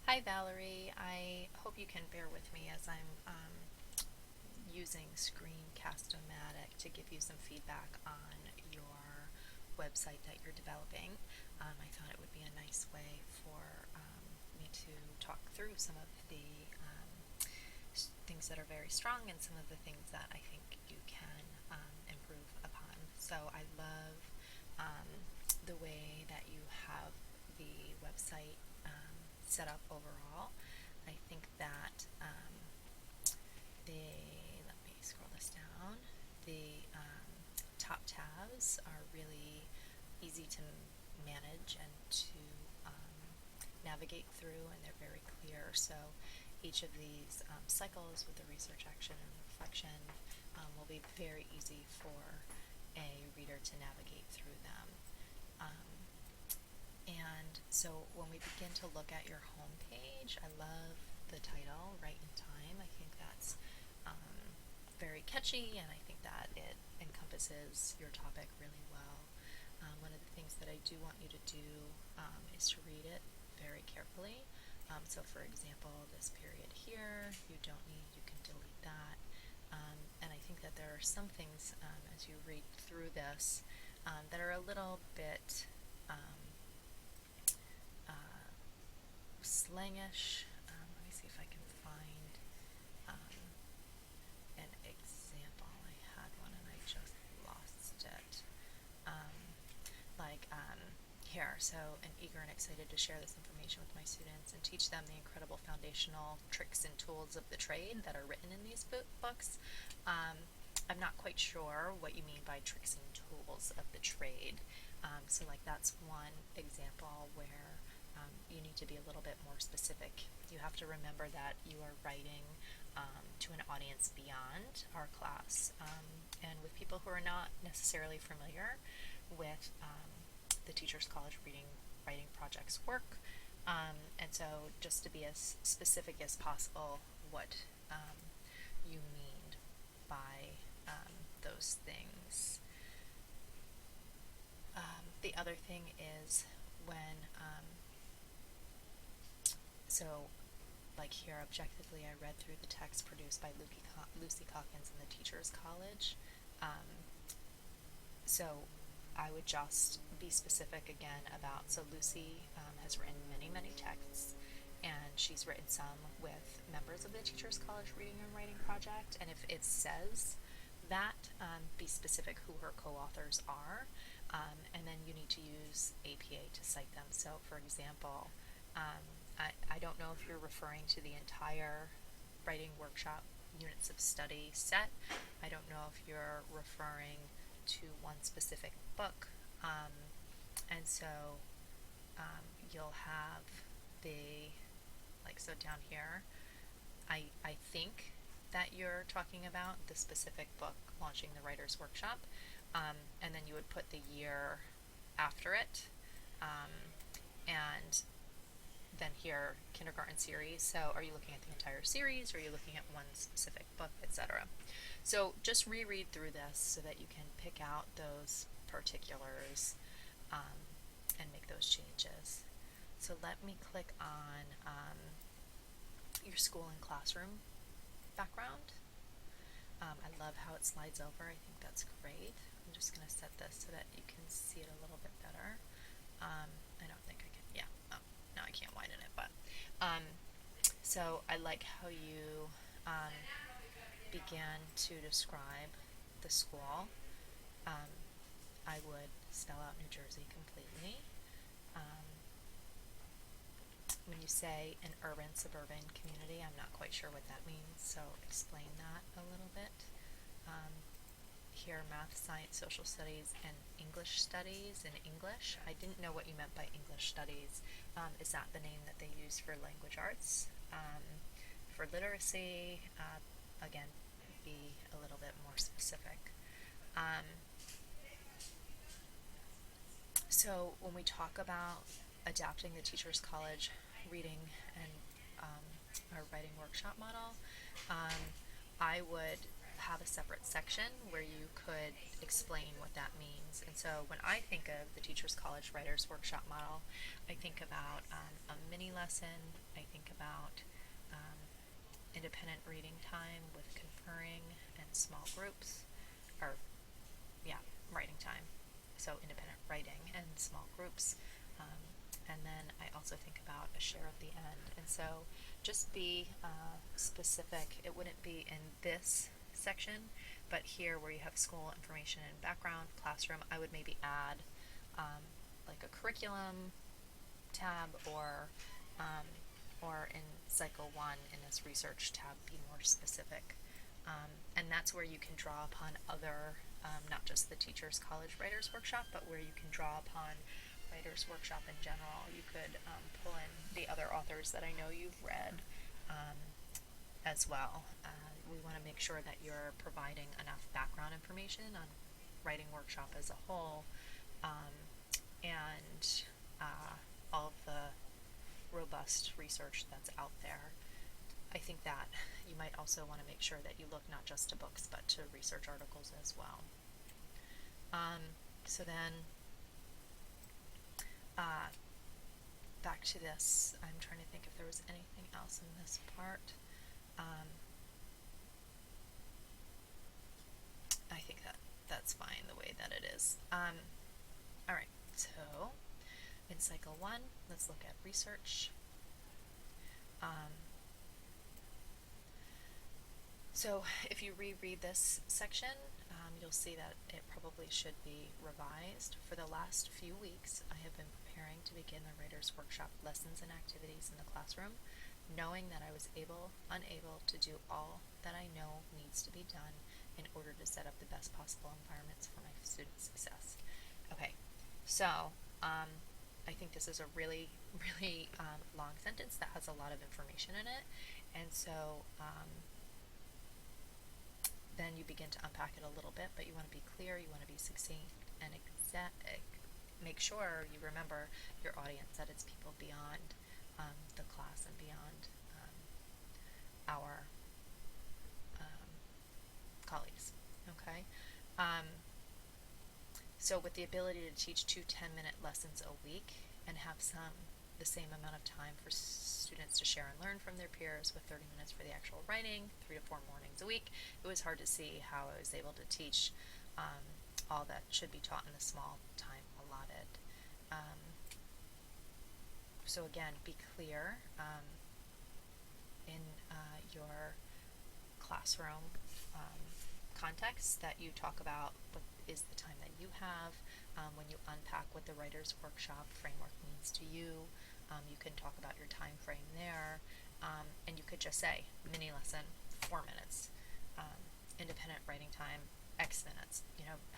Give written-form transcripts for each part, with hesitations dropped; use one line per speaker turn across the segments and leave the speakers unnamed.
Hi Valerie, I hope you can bear with me as I'm using Screencast-O-Matic to give you some feedback on your website that you're developing. I thought it would be a nice way for me to talk through some of the things that are very strong and some of the things that I think you can improve upon. So I love um, the way that you have the website set up overall. I think that let me scroll this down, the top tabs are really easy to manage and to navigate through, and they're very clear. So each of these cycles with the research, action, and reflection will be very easy for a reader to navigate through them. Um, and so when we begin to look at your home page, I love the title, Right in Time. I think that's very catchy, and I think that it encompasses your topic really well. One of the things that I do want you to do is to read it very carefully. So for example, this period here, you don't need, you can delete that. And I think that there are some things as you read through this that are a little bit slangish. Let me see if I can find an example. I had one and I just lost it. Here, so I'm eager and excited to share this information with my students and teach them the incredible foundational tricks and tools of the trade that are written in these books. I'm not quite sure what you mean by tricks and tools of the trade. So like that's one example where you need to be a little bit more specific. You have to remember that you are writing to an audience beyond our class and with people who are not necessarily familiar with the Teachers College writing project's work. And so just to be as specific as possible what you mean by those things. The other thing is when, so like here, objectively, I read through the text produced by Lucy Calkins in the Teachers College. So I would just be specific again about, so Lucy has written many texts, and she's written some with members of the Teachers College Reading and Writing Project, and if it says that, be specific who her co-authors are, and then you need to use APA to cite them. So for example, I don't know if you're referring to the entire writing workshop units of study set. I don't know if you're referring to one specific book. And so you'll have the, like, so down here, I think that you're talking about the specific book launching the writer's workshop, and then you would put the year after it, and then here, kindergarten series. So are you looking at the entire series, or are you looking at one specific book, etc.? So just reread through this so that you can pick out those particulars and make those changes. So let me click on your school and classroom background. I love how it slides over. I think that's great. I'm just going to set this so that you can see it a little bit better. I don't think I can, yeah, oh, no, I can't widen it, but so I like how you began to describe the school. I would spell out New Jersey completely. When you say an urban suburban community, I'm not quite sure what that means, so explain that a little bit. Here, math, science, social studies, and English studies in English. I didn't know what you meant by English studies. Is that the name that they use for language arts? For literacy, again, be a little bit more specific. So when we talk about adapting the Teachers College reading and our writing workshop model, I would have a separate section where you could explain what that means. And so when I think of the Teachers College Writers Workshop model, I think about a mini lesson I think about independent reading time with conferring and small groups, or yeah, writing time. So independent writing and small groups. And then I also think about a share at the end. And so just be specific. It wouldn't be in this section, but here where you have school information and background, classroom, I would maybe add like a curriculum tab, um, or in cycle 1 in this research tab, be more specific. And that's where you can draw upon other, not just the Teachers College Writers Workshop, but where you can draw upon Writers Workshop in general. You could pull in the other authors that I know you've read as well. We want to make sure that you're providing enough background information on Writing Workshop as a whole, and all of the robust research that's out there. I think that you might also want to make sure that you look not just to books but to research articles as well. So then back to this, I'm trying to think if there was anything else in this part. I think that's fine the way that it is. Alright, so in cycle 1, let's look at research. So if you reread this section, you'll see that it probably should be revised. For the last few weeks, I have been preparing to begin the Writers' Workshop lessons and activities in the classroom, knowing that I was unable to do all that I know needs to be done in order to set up the best possible environments for my students' success. Okay, so I think this is a really, really long sentence that has a lot of information in it, and so then you begin to unpack it a little bit, but you want to be clear, you want to be succinct, and make sure you remember your audience, that it's people beyond the class and beyond our colleagues. Okay? So with the ability to teach 2 10-minute lessons a week and have the same amount of time for students to share and learn from their peers, with 30 minutes for the actual writing, 3 to 4 mornings a week, it was hard to see how I was able to teach all that should be taught in the small time allotted. So again, be clear in your classroom context that you talk about what is the time that you have. When you unpack what the Writers' Workshop framework means to you, you can talk about your time frame there, and you could just say mini lesson 4 minutes, independent writing time X minutes.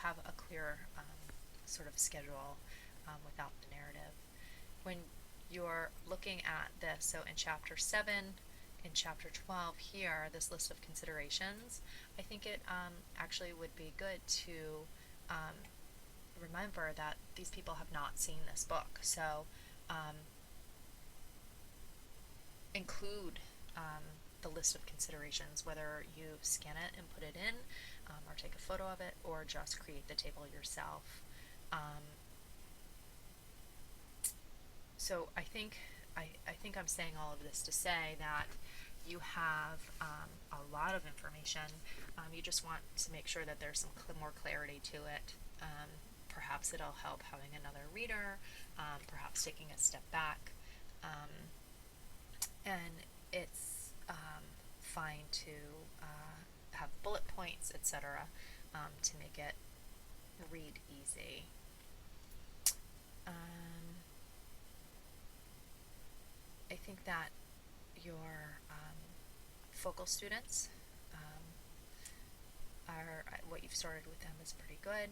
Have a clear sort of schedule without the narrative. When you're looking at this, so in chapter 7, in chapter 12 here, this list of considerations, I think it actually would be good to remember that these people have not seen this book. So include the list of considerations, whether you scan it and put it in, or take a photo of it, or just create the table yourself. So I think I'm saying all of this to say that you have a lot of information. You just want to make sure that there's some more clarity to it. Perhaps it'll help having another reader, perhaps taking a step back. And it's fine to have bullet points, etc., to make it read easy. I think that your focal students what you've started with them is pretty good,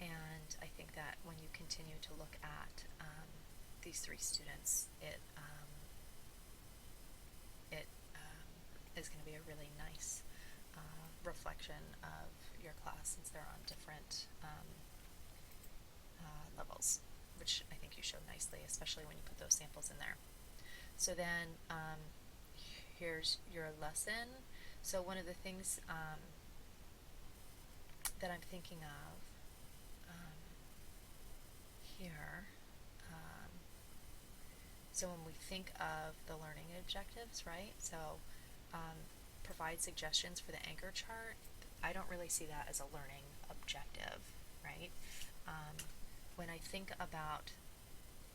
and I think that when you continue to look at these 3 students, it is going to be a really nice reflection of your class, since they're on different levels, which I think you showed nicely, especially when you put those samples in there. So then here's your lesson. So one of the things that I'm thinking of here, So when we think of the learning objectives, right? So provide suggestions for the anchor chart. I don't really see that as a learning objective, right? Um, when I think about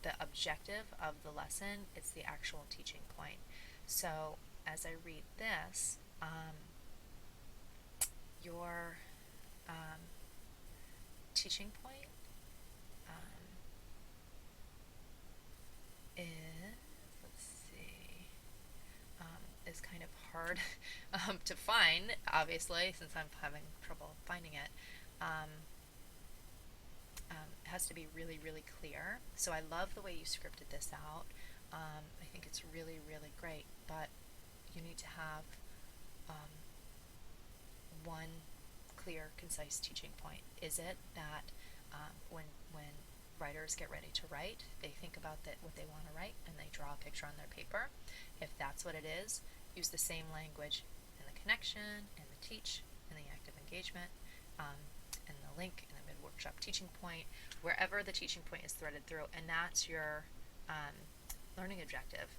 the objective of the lesson, it's the actual teaching point. So as I read this, your teaching point um, is, let's see, is kind of hard to find, obviously, since I'm having trouble finding it. Um, it has to be really, really clear. So I love the way you scripted this out. I think it's really, really great, but you need to have um, one clear, concise teaching point. Is it that when writers get ready to write, they think about what they want to write and they draw a picture on their paper? If that's what it is, use the same language in the connection, in the teach, in the active engagement, in the link, in the mid-workshop teaching point, wherever the teaching point is threaded through, and that's your learning objective.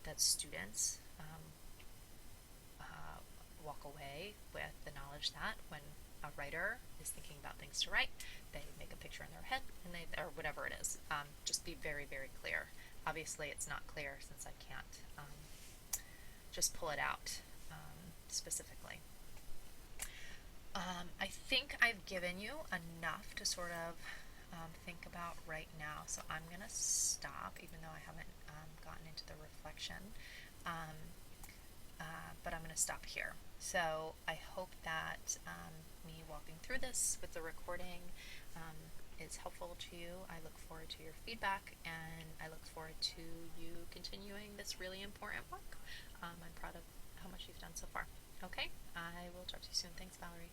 That students walk away with the knowledge that when a writer is thinking about things to write, they make a picture in their head, and they, or whatever it is. Just be very, very clear. Obviously, it's not clear since I can't just pull it out specifically. I think I've given you enough to sort of think about right now, so I'm going to stop, even though I haven't gotten into the reflection. But I'm going to stop here. So I hope that me walking through this with the recording is helpful to you. I look forward to your feedback, and I look forward to you continuing this really important work. I'm proud of how much you've done so far. Okay, I will talk to you soon. Thanks, Valerie.